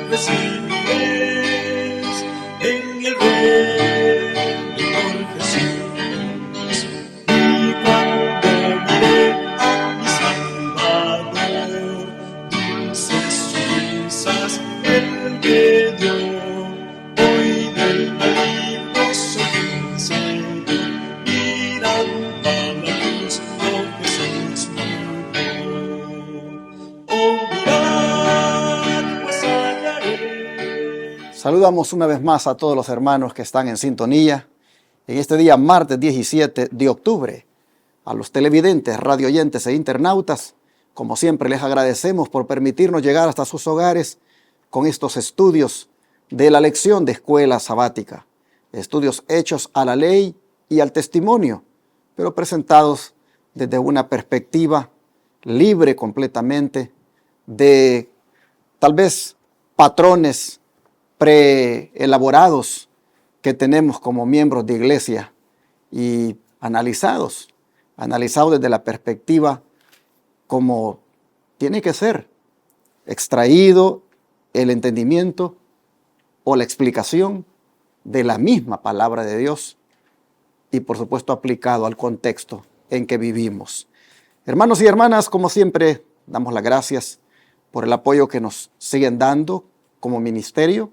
recibiréis en el reino Jesús. Y cuando miré a mi Salvador, dulces sonrisas Él me dio. Hoy del maligno soy vencido, mirando a la luz, oh Jesús mío. Oh, mirad, pues hallaré. Saludamos una vez más a todos los hermanos que están en sintonía en este día martes 17 de octubre. A los televidentes, radioyentes e internautas, como siempre les agradecemos por permitirnos llegar hasta sus hogares con estos estudios de la lección de escuela sabática. Estudios hechos a la ley y al testimonio, pero presentados desde una perspectiva libre completamente de tal vez patrones preelaborados que tenemos como miembros de iglesia y analizados desde la perspectiva como tiene que ser, extraído el entendimiento o la explicación de la misma palabra de Dios y por supuesto aplicado al contexto en que vivimos. Hermanos y hermanas, como siempre, damos las gracias por el apoyo que nos siguen dando como ministerio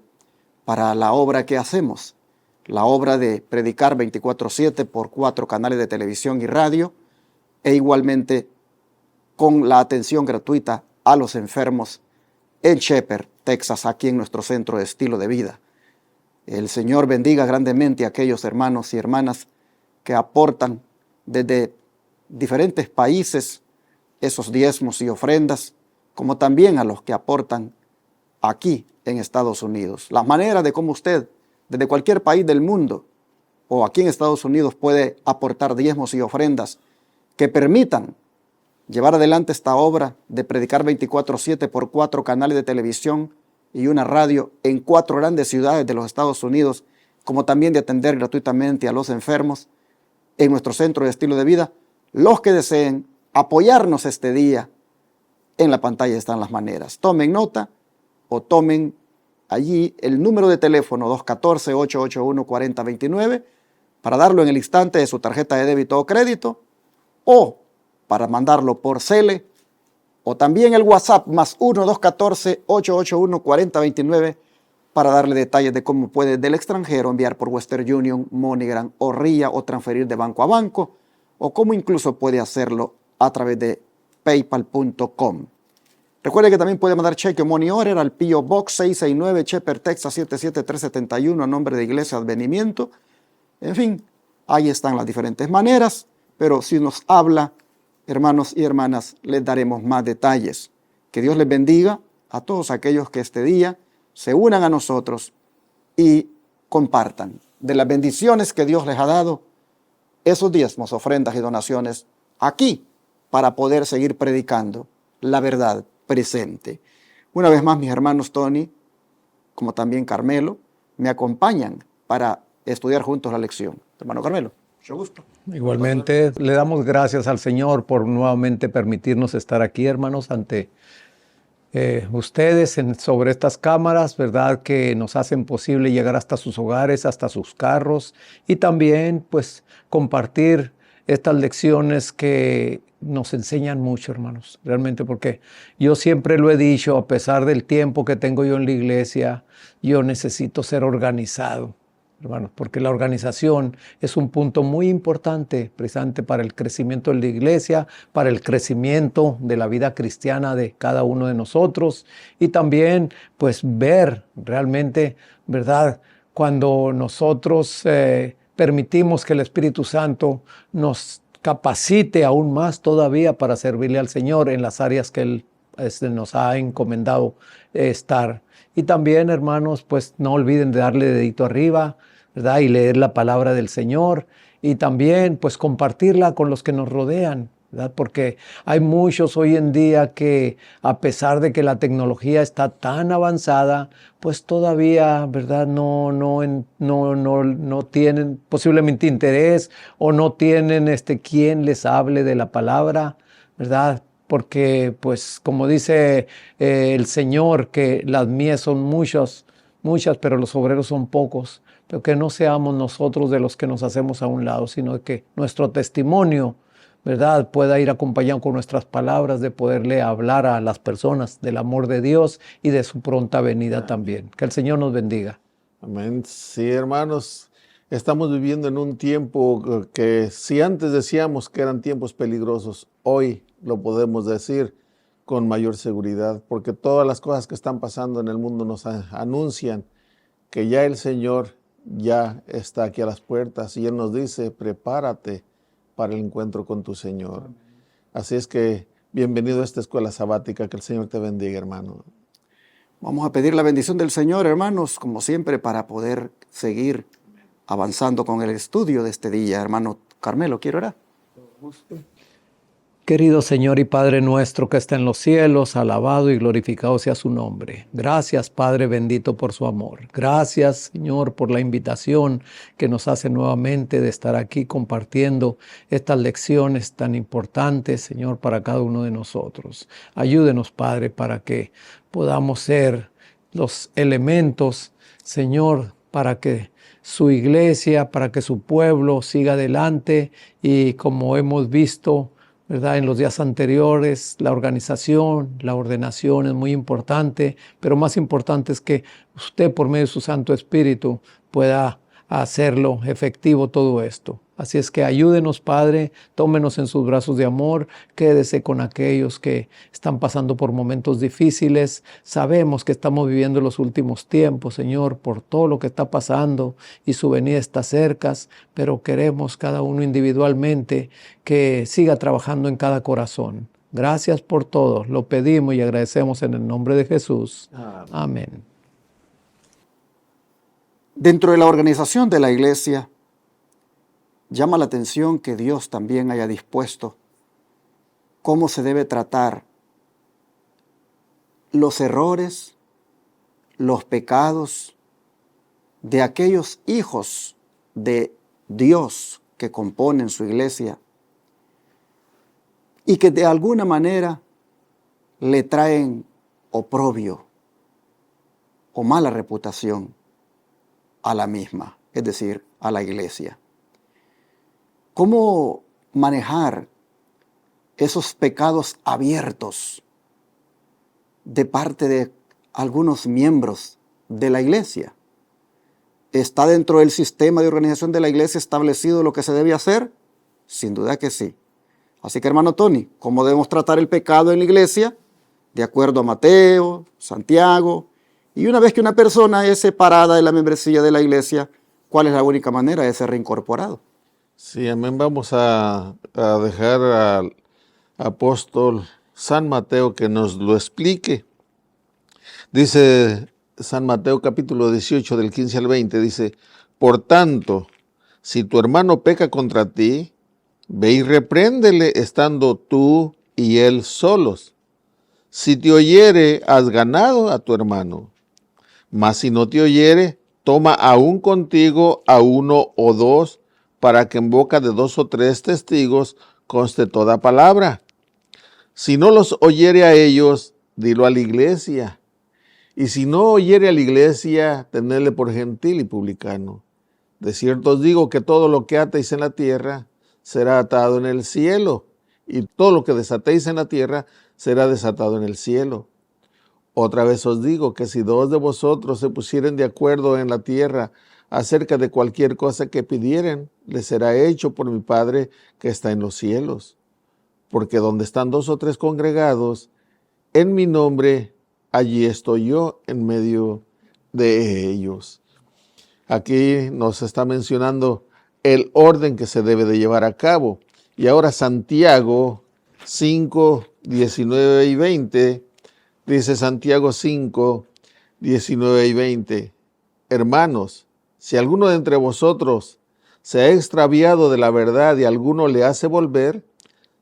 para la obra que hacemos, la obra de predicar 24/7 por 4 canales de televisión y radio, e igualmente con la atención gratuita a los enfermos en Shepherd, Texas, aquí en nuestro centro de estilo de vida. El Señor bendiga grandemente a aquellos hermanos y hermanas que aportan desde diferentes países esos diezmos y ofrendas, como también a los que aportan aquí en Estados Unidos. Las maneras de cómo usted, desde cualquier país del mundo o aquí en Estados Unidos, puede aportar diezmos y ofrendas que permitan llevar adelante esta obra de predicar 24/7 por 4 canales de televisión y una radio en 4 grandes ciudades de los Estados Unidos, como también de atender gratuitamente a los enfermos en nuestro centro de estilo de vida. Los que deseen apoyarnos este día, en la pantalla están las maneras. Tomen nota o tomen allí el número de teléfono 214-881-4029 para darlo en el instante de su tarjeta de débito o crédito, o para mandarlo por Cele, o también el WhatsApp más 1-214-881-4029 para darle detalles de cómo puede del extranjero enviar por Western Union, MoneyGram o RIA, o transferir de banco a banco, o cómo incluso puede hacerlo a través de paypal.com. Recuerde que también puede mandar cheque o money order al P.O. Box 669, Shepherd, Texas 77371 a nombre de Iglesia Advenimiento. En fin, ahí están las diferentes maneras, pero si nos habla, hermanos y hermanas, les daremos más detalles. Que Dios les bendiga a todos aquellos que este día se unan a nosotros y compartan de las bendiciones que Dios les ha dado, esos diezmos, ofrendas y donaciones aquí para poder seguir predicando la verdad presente. Una vez más, mis hermanos Tony, como también Carmelo, me acompañan para estudiar juntos la lección. Hermano Carmelo, mucho gusto. Igualmente, le damos gracias al Señor por nuevamente permitirnos estar aquí, hermanos, ante ustedes sobre estas cámaras, ¿verdad? Que nos hacen posible llegar hasta sus hogares, hasta sus carros, y también, pues, compartir estas lecciones que nos enseñan mucho, hermanos, realmente, porque yo siempre lo he dicho, a pesar del tiempo que tengo yo en la iglesia, yo necesito ser organizado, hermanos, porque la organización es un punto muy importante precisamente para el crecimiento de la iglesia, para el crecimiento de la vida cristiana de cada uno de nosotros, y también pues ver realmente, ¿verdad?, cuando nosotros permitimos que el Espíritu Santo nos capacite aún más todavía para servirle al Señor en las áreas que Él nos ha encomendado estar. Y también, hermanos, pues no olviden de darle dedito arriba, ¿verdad?, y leer la palabra del Señor, y también pues compartirla con los que nos rodean, ¿verdad? Porque hay muchos hoy en día que, a pesar de que la tecnología está tan avanzada, pues todavía, ¿verdad?, no tienen posiblemente interés, o no tienen quien les hable de la palabra, ¿verdad? porque pues como dice el Señor, que las mies son muchas, pero los obreros son pocos, pero que no seamos nosotros de los que nos hacemos a un lado, sino que nuestro testimonio, ¿verdad?, pueda ir acompañado con nuestras palabras, de poderle hablar a las personas del amor de Dios y de su pronta venida también. Que el Señor nos bendiga. Amén. Sí, hermanos, estamos viviendo en un tiempo que si antes decíamos que eran tiempos peligrosos, hoy lo podemos decir con mayor seguridad, porque todas las cosas que están pasando en el mundo nos anuncian que ya el Señor ya está aquí a las puertas y Él nos dice, prepárate para el encuentro con tu Señor. Así es que bienvenido a esta escuela sabática, que el Señor te bendiga, hermano. Vamos a pedir la bendición del Señor, hermanos, como siempre, para poder seguir avanzando con el estudio de este día. Hermano Carmelo, ¿quiere orar? Querido Señor y Padre nuestro que está en los cielos, alabado y glorificado sea su nombre. Gracias, Padre bendito, por su amor. Gracias, Señor, por la invitación que nos hace nuevamente de estar aquí compartiendo estas lecciones tan importantes, Señor, para cada uno de nosotros. Ayúdenos, Padre, para que podamos ser los elementos, Señor, para que su iglesia, para que su pueblo siga adelante y, como hemos visto, ¿verdad?, en los días anteriores, la organización, la ordenación es muy importante, pero más importante es que usted, por medio de su Santo Espíritu, pueda hacerlo efectivo todo esto. Así es que ayúdenos, Padre, tómenos en sus brazos de amor, quédese con aquellos que están pasando por momentos difíciles. Sabemos que estamos viviendo los últimos tiempos, Señor, por todo lo que está pasando y su venida está cerca, pero queremos cada uno individualmente que siga trabajando en cada corazón. Gracias por todo, lo pedimos y agradecemos en el nombre de Jesús. Amén. Dentro de la organización de la iglesia, llama la atención que Dios también haya dispuesto cómo se debe tratar los errores, los pecados de aquellos hijos de Dios que componen su iglesia y que de alguna manera le traen oprobio o mala reputación a la misma, es decir, a la iglesia. ¿Cómo manejar esos pecados abiertos de parte de algunos miembros de la iglesia? ¿Está dentro del sistema de organización de la iglesia establecido lo que se debe hacer? Sin duda que sí. Así que, hermano Tony, ¿cómo debemos tratar el pecado en la iglesia? De acuerdo a Mateo, Santiago. Y una vez que una persona es separada de la membresía de la iglesia, ¿cuál es la única manera de ser reincorporado? Sí, amén. Vamos a dejar al apóstol San Mateo que nos lo explique. Dice San Mateo capítulo 18 del 15 al 20, dice, por tanto, si tu hermano peca contra ti, ve y repréndele estando tú y él solos. Si te oyere, has ganado a tu hermano. Mas si no te oyere, toma aún contigo a uno o dos, para que en boca de 2 o 3 testigos conste toda palabra. Si no los oyere a ellos, dilo a la iglesia. Y si no oyere a la iglesia, tenedle por gentil y publicano. De cierto os digo que todo lo que atéis en la tierra será atado en el cielo, y todo lo que desatéis en la tierra será desatado en el cielo. Otra vez os digo que si 2 de vosotros se pusieren de acuerdo en la tierra acerca de cualquier cosa que pidieren, les será hecho por mi Padre que está en los cielos. Porque donde están 2 o 3 congregados, en mi nombre, allí estoy yo en medio de ellos. Aquí nos está mencionando el orden que se debe de llevar a cabo. Y ahora Santiago 5, 19 y 20, dice Santiago 5, 19 y 20, hermanos, si alguno de entre vosotros se ha extraviado de la verdad y alguno le hace volver,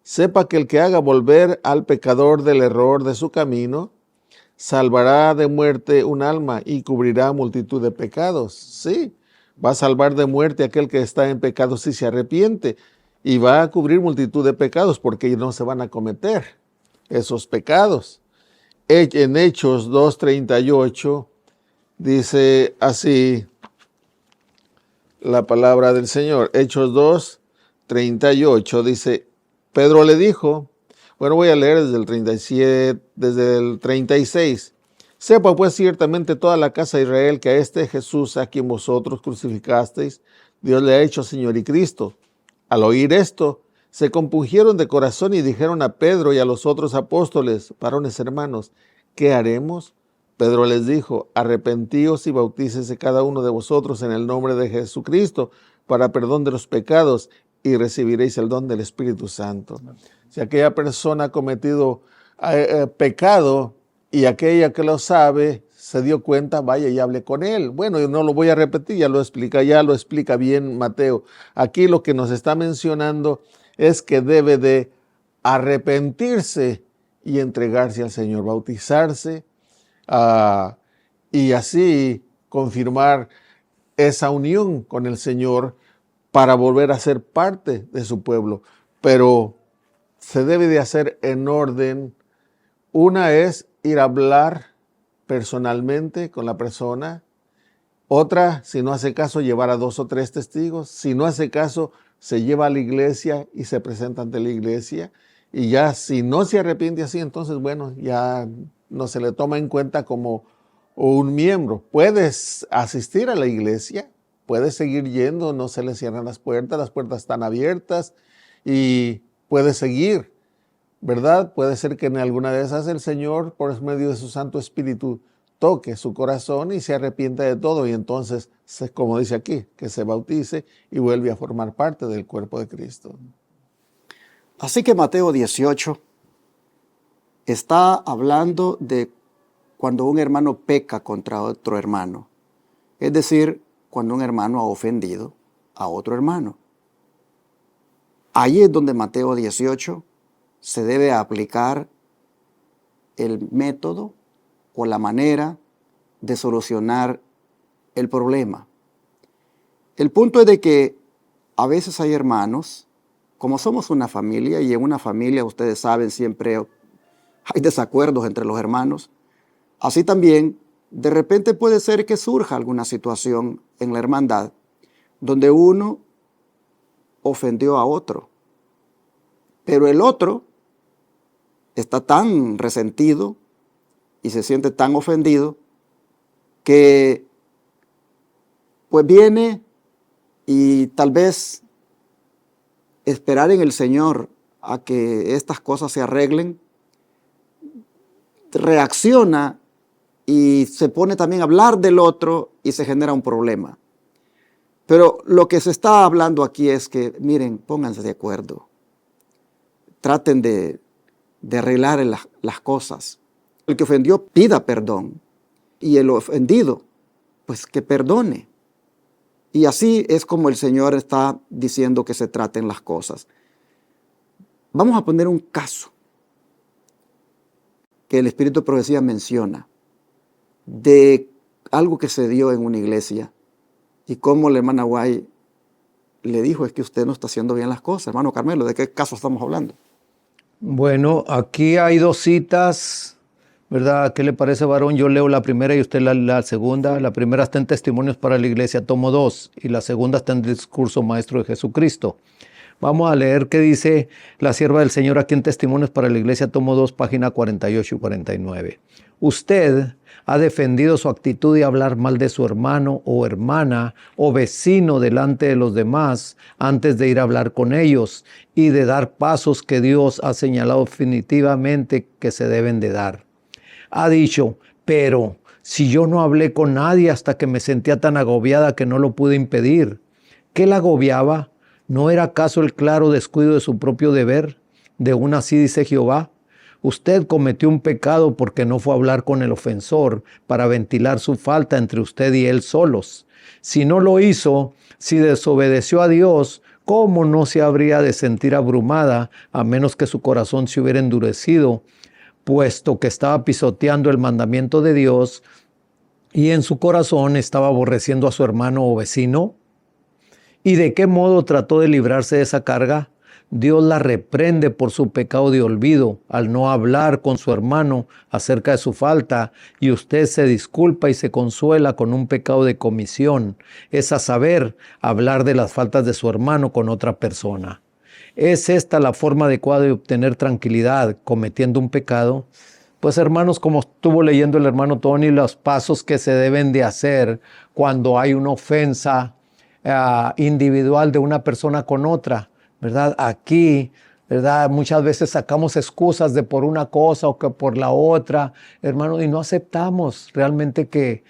sepa que el que haga volver al pecador del error de su camino, salvará de muerte un alma y cubrirá multitud de pecados. Sí, va a salvar de muerte a aquel que está en pecado si se arrepiente, y va a cubrir multitud de pecados porque no se van a cometer. esos pecados. En Hechos 2:38 dice así la palabra del Señor. Hechos 2:38 dice, Pedro le dijo, bueno, voy a leer desde el 37, desde el 36. Sepa pues ciertamente toda la casa de Israel que a este Jesús a quien vosotros crucificasteis, Dios le ha hecho Señor y Cristo. Al oír esto, se compungieron de corazón y dijeron a Pedro y a los otros apóstoles, varones hermanos, ¿qué haremos? Pedro les dijo, arrepentíos y bautícese cada uno de vosotros en el nombre de Jesucristo para perdón de los pecados y recibiréis el don del Espíritu Santo. Si aquella persona ha cometido pecado y aquella que lo sabe se dio cuenta, vaya y hable con él. Bueno, yo no lo voy a repetir, ya lo explica bien Mateo. Aquí lo que nos está mencionando es que debe de arrepentirse y entregarse al Señor, bautizarse y así confirmar esa unión con el Señor para volver a ser parte de su pueblo. Pero se debe de hacer en orden. Una es ir a hablar personalmente con la persona. Otra, si no hace caso, llevar a 2 o 3 testigos. Si no hace caso, se lleva a la iglesia y se presenta ante la iglesia. Y ya si no se arrepiente así, entonces bueno, ya no se le toma en cuenta como un miembro. Puedes asistir a la iglesia, puedes seguir yendo, no se le cierran las puertas están abiertas y puedes seguir, ¿verdad? Puede ser que en alguna de esas el Señor, por medio de su Santo Espíritu, toque su corazón y se arrepienta de todo y entonces, como dice aquí, que se bautice y vuelve a formar parte del cuerpo de Cristo. Así que Mateo 18 está hablando de cuando un hermano peca contra otro hermano. Es decir, cuando un hermano ha ofendido a otro hermano. Ahí es donde Mateo 18 se debe aplicar el método o la manera de solucionar el problema. El punto es de que a veces hay hermanos, como somos una familia, y en una familia, ustedes saben, siempre hay desacuerdos entre los hermanos, así también, de repente puede ser que surja alguna situación en la hermandad donde uno ofendió a otro, pero el otro está tan resentido y se siente tan ofendido que pues viene y tal vez esperar en el Señor a que estas cosas se arreglen, reacciona y se pone también a hablar del otro y se genera un problema. Pero lo que se está hablando aquí es que, miren, pónganse de acuerdo, traten de arreglar las cosas. El que ofendió pida perdón y el ofendido, pues que perdone. Y así es como el Señor está diciendo que se traten las cosas. Vamos a poner un caso que el Espíritu de Profecía menciona de algo que se dio en una iglesia y cómo la hermana Guay le dijo, es que usted no está haciendo bien las cosas. Hermano Carmelo, ¿de qué caso estamos hablando? Bueno, aquí hay 2 citas, ¿verdad? ¿Qué le parece, varón? Yo leo la primera y usted la segunda. La primera está en Testimonios para la Iglesia, tomo 2, y la segunda está en Discurso Maestro de Jesucristo. Vamos a leer qué dice la sierva del Señor aquí en Testimonios para la Iglesia, tomo 2, página 48 y 49. Usted ha defendido su actitud de hablar mal de su hermano o hermana o vecino delante de los demás antes de ir a hablar con ellos y de dar pasos que Dios ha señalado definitivamente que se deben de dar. Ha dicho, pero si yo no hablé con nadie hasta que me sentía tan agobiada que no lo pude impedir. ¿Qué la agobiaba? ¿No era acaso el claro descuido de su propio deber? De un así dice Jehová. Usted cometió un pecado porque no fue a hablar con el ofensor para ventilar su falta entre usted y él solos. Si no lo hizo, si desobedeció a Dios, ¿cómo no se habría de sentir abrumada a menos que su corazón se hubiera endurecido, puesto que estaba pisoteando el mandamiento de Dios y en su corazón estaba aborreciendo a su hermano o vecino? ¿Y de qué modo trató de librarse de esa carga? Dios la reprende por su pecado de olvido al no hablar con su hermano acerca de su falta, y usted se disculpa y se consuela con un pecado de comisión, es a saber, hablar de las faltas de su hermano con otra persona. ¿Es esta la forma adecuada de obtener tranquilidad cometiendo un pecado? Pues hermanos, como estuvo leyendo el hermano Tony, los pasos que se deben de hacer cuando hay una ofensa individual de una persona con otra, ¿verdad? Aquí, ¿verdad? Muchas veces sacamos excusas de por una cosa o que por la otra, hermano, y no aceptamos realmente que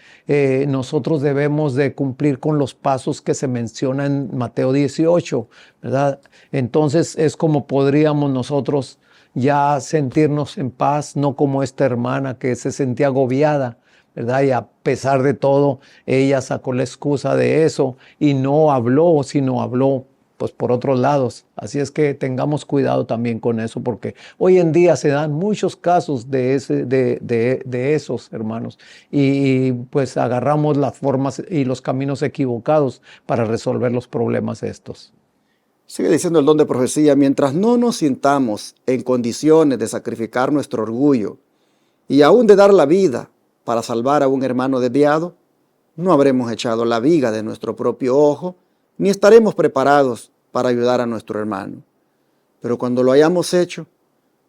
nosotros debemos de cumplir con los pasos que se mencionan en Mateo 18, ¿verdad? Entonces es como podríamos nosotros ya sentirnos en paz, no como esta hermana que se sentía agobiada, ¿verdad? Y a pesar de todo, ella sacó la excusa de eso y no habló, sino habló pues por otros lados. Así es que tengamos cuidado también con eso, porque hoy en día se dan muchos casos de esos hermanos, y pues agarramos las formas y los caminos equivocados para resolver los problemas estos. Sigue diciendo el don de profecía: mientras no nos sintamos en condiciones de sacrificar nuestro orgullo y aún de dar la vida para salvar a un hermano desviado, no habremos echado la viga de nuestro propio ojo, ni estaremos preparados para ayudar a nuestro hermano. Pero cuando lo hayamos hecho,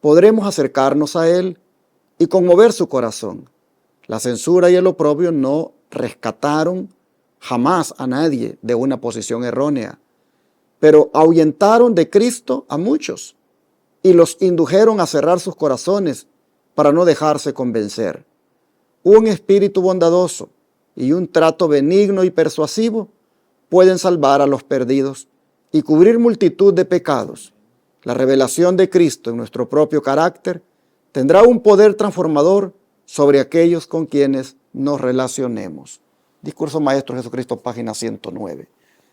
podremos acercarnos a él y conmover su corazón. La censura y el oprobio no rescataron jamás a nadie de una posición errónea, pero ahuyentaron de Cristo a muchos y los indujeron a cerrar sus corazones para no dejarse convencer. Un espíritu bondadoso y un trato benigno y persuasivo pueden salvar a los perdidos y cubrir multitud de pecados. La revelación de Cristo en nuestro propio carácter tendrá un poder transformador sobre aquellos con quienes nos relacionemos. Discurso Maestro Jesucristo, página 109.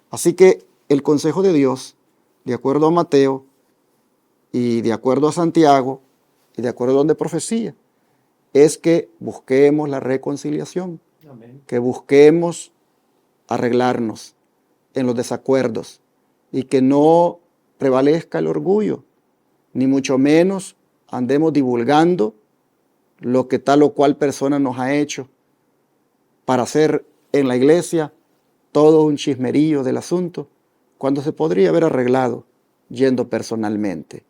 Así que el consejo de Dios, de acuerdo a Mateo y de acuerdo a Santiago y de acuerdo a donde profecía, es que busquemos la reconciliación. Amén. Que busquemos arreglarnos en los desacuerdos y que no prevalezca el orgullo, ni mucho menos andemos divulgando lo que tal o cual persona nos ha hecho para hacer en la iglesia todo un chismerillo del asunto, cuando se podría haber arreglado yendo personalmente.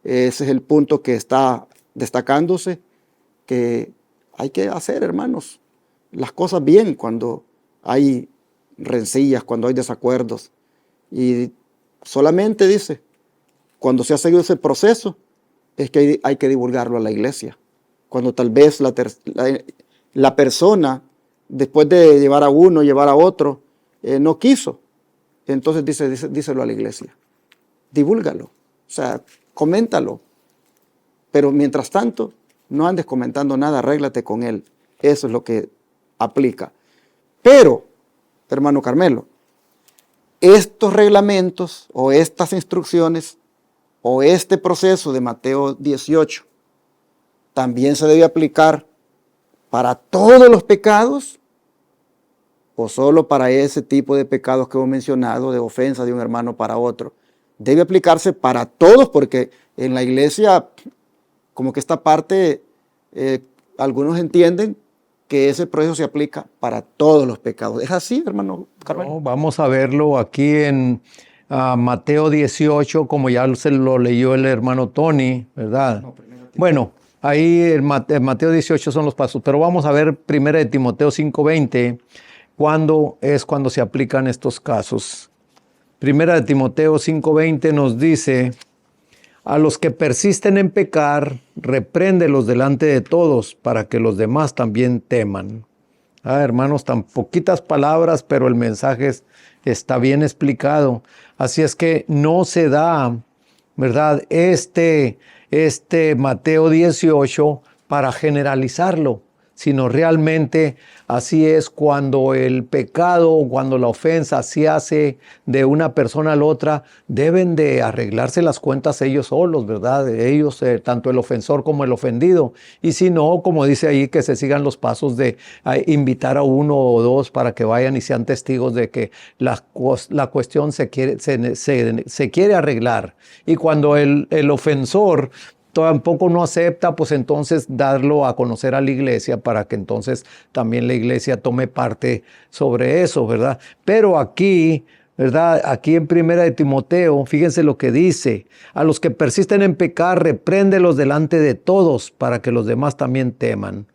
Ese es el punto que está destacándose, que hay que hacer, hermanos, las cosas bien cuando hay rencillas, cuando hay desacuerdos. Y solamente dice, cuando se ha seguido ese proceso, es que hay que divulgarlo a la iglesia. Cuando tal vez la persona, después de llevar a uno, llevar a otro, no quiso, entonces díselo a la iglesia. Divúlgalo, o sea, coméntalo. Pero mientras tanto, no andes comentando nada, arréglate con él. Eso es lo que aplica. Pero, hermano Carmelo, estos reglamentos o estas instrucciones o este proceso de Mateo 18 también se debe aplicar para todos los pecados o solo para ese tipo de pecados que hemos mencionado, de ofensa de un hermano para otro. Debe aplicarse para todos, porque en la iglesia, como que esta parte, algunos entienden que ese proceso se aplica para todos los pecados. ¿Es así, hermano Carmelo? No, vamos a verlo aquí en Mateo 18, como ya se lo leyó el hermano Tony, ¿verdad? No, bueno, ahí en Mateo 18 son los pasos, pero vamos a ver 1 de Timoteo 5:20, cuando se aplican estos casos. 1 de Timoteo 5:20 nos dice: a los que persisten en pecar, repréndelos delante de todos, para que los demás también teman. Hermanos, tan poquitas palabras, pero el mensaje está bien explicado. Así es que no se da, ¿verdad?, este Mateo 18 para generalizarlo, sino realmente así es cuando el pecado o cuando la ofensa se hace de una persona a la otra, deben de arreglarse las cuentas ellos solos, ¿verdad? Ellos, tanto el ofensor como el ofendido. Y si no, como dice ahí, que se sigan los pasos de invitar a uno o dos para que vayan y sean testigos de que la cuestión se quiere arreglar. Y cuando el ofensor tampoco no acepta, pues entonces darlo a conocer a la iglesia para que entonces también la iglesia tome parte sobre eso, ¿verdad? Pero aquí, ¿verdad? Aquí en Primera de Timoteo, fíjense lo que dice: a los que persisten en pecar, repréndelos delante de todos para que los demás también teman.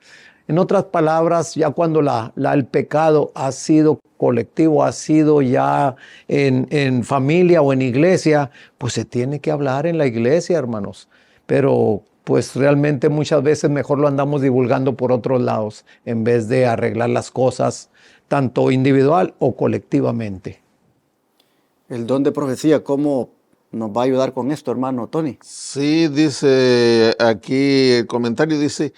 En otras palabras, ya cuando el pecado ha sido colectivo, ha sido ya en familia o en iglesia, pues se tiene que hablar en la iglesia, hermanos. Pero pues realmente muchas veces mejor lo andamos divulgando por otros lados en vez de arreglar las cosas tanto individual o colectivamente. El don de profecía, ¿cómo nos va a ayudar con esto, hermano Tony? Sí, dice aquí el comentario, dice,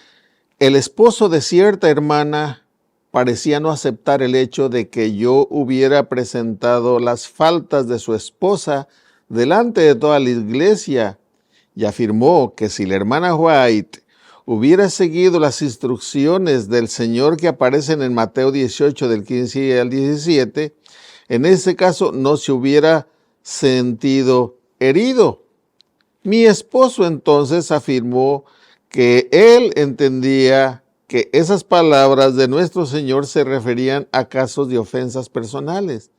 el esposo de cierta hermana parecía no aceptar el hecho de que yo hubiera presentado las faltas de su esposa delante de toda la iglesia y afirmó que si la hermana White hubiera seguido las instrucciones del Señor que aparecen en Mateo 18 del 15 al 17, en ese caso no se hubiera sentido herido. Mi esposo entonces afirmó que él entendía que esas palabras de nuestro Señor se referían a casos de ofensas personales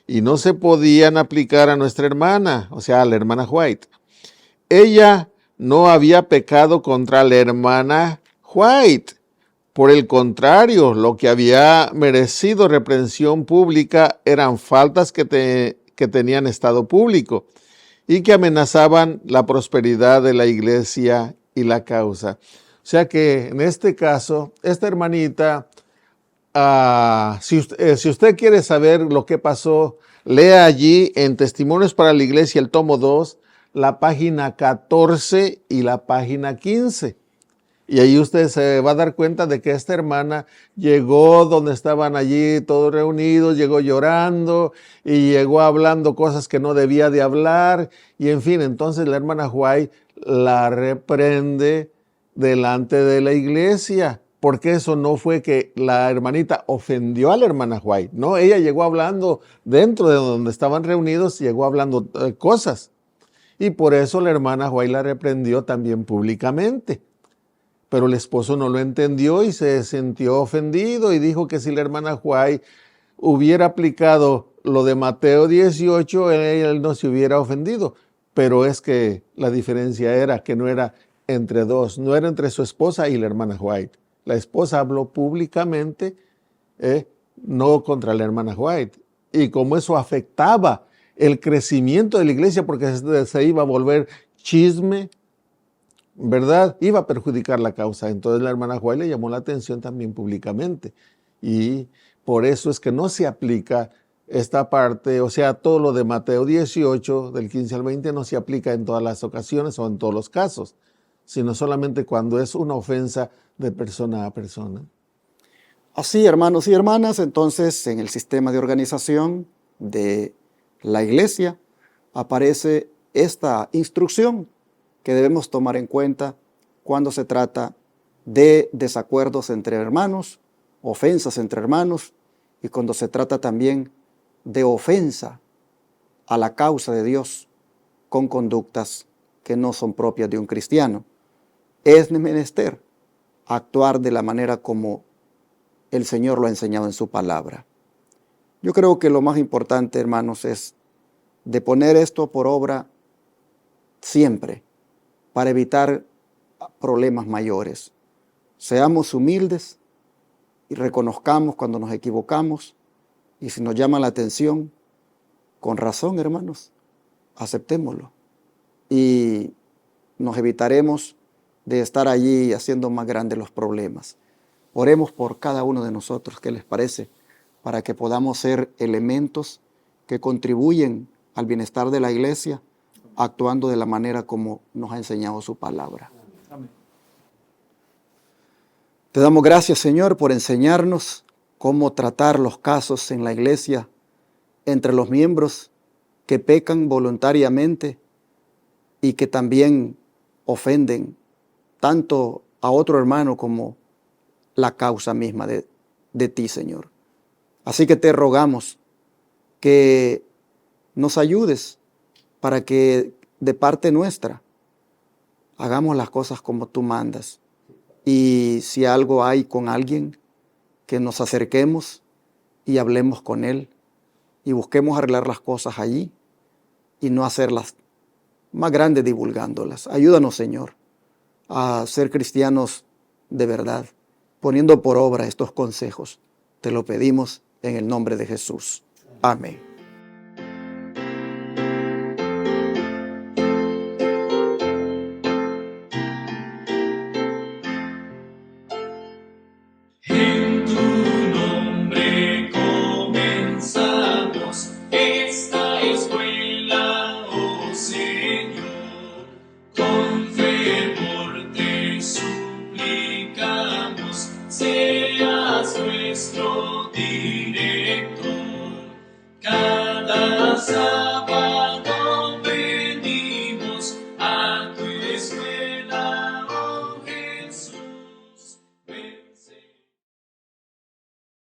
y no se podían aplicar a nuestra hermana, o sea, a la hermana White. Ella no había pecado contra la hermana White. Por el contrario, lo que había merecido reprensión pública eran faltas que tenían estado público y que amenazaban la prosperidad de la iglesia y la causa. O sea que en este caso, esta hermanita, si usted quiere saber lo que pasó, lea allí en Testimonios para la Iglesia, el tomo 2, la página 14 y la página 15. Y ahí usted se va a dar cuenta de que esta hermana llegó donde estaban allí todos reunidos, llegó llorando y llegó hablando cosas que no debía de hablar. Y en fin, entonces la hermana White la reprende delante de la iglesia, porque eso no fue que la hermanita ofendió a la hermana White, no, ella llegó hablando dentro de donde estaban reunidos, llegó hablando cosas. Y por eso la hermana White la reprendió también públicamente. Pero el esposo no lo entendió y se sintió ofendido y dijo que si la hermana White hubiera aplicado lo de Mateo 18, él no se hubiera ofendido. Pero es que la diferencia era que no era entre dos, no era entre su esposa y la hermana White. La esposa habló públicamente, no contra la hermana White. Y como eso afectaba el crecimiento de la iglesia, porque se iba a volver chisme, ¿verdad? Iba a perjudicar la causa. Entonces la hermana White le llamó la atención también públicamente. Y por eso es que no se aplica esta parte, o sea, todo lo de Mateo 18, del 15 al 20, no se aplica en todas las ocasiones o en todos los casos, sino solamente cuando es una ofensa de persona a persona. Así, hermanos y hermanas, entonces en el sistema de organización de la iglesia aparece esta instrucción que debemos tomar en cuenta cuando se trata de desacuerdos entre hermanos, ofensas entre hermanos, y cuando se trata también de ofensa a la causa de Dios con conductas que no son propias de un cristiano. Es menester actuar de la manera como el Señor lo ha enseñado en su palabra. Yo creo que lo más importante, hermanos, es de poner esto por obra siempre, para evitar problemas mayores. Seamos humildes y reconozcamos cuando nos equivocamos, y si nos llama la atención, con razón, hermanos, aceptémoslo. Y nos evitaremos de estar allí haciendo más grandes los problemas. Oremos por cada uno de nosotros, ¿qué les parece? Para que podamos ser elementos que contribuyen al bienestar de la iglesia, actuando de la manera como nos ha enseñado su palabra. Amén. Te damos gracias, Señor, por enseñarnos cómo tratar los casos en la iglesia entre los miembros que pecan voluntariamente y que también ofenden tanto a otro hermano como la causa misma de ti, Señor. Así que te rogamos que nos ayudes para que de parte nuestra hagamos las cosas como tú mandas. Y si algo hay con alguien, que nos acerquemos y hablemos con él y busquemos arreglar las cosas allí y no hacerlas más grandes divulgándolas. Ayúdanos, Señor, a ser cristianos de verdad, poniendo por obra estos consejos. Te lo pedimos en el nombre de Jesús. Amén. En tu nombre comenzamos esta escuela, oh Señor. Con fervor te suplicamos, seas nuestro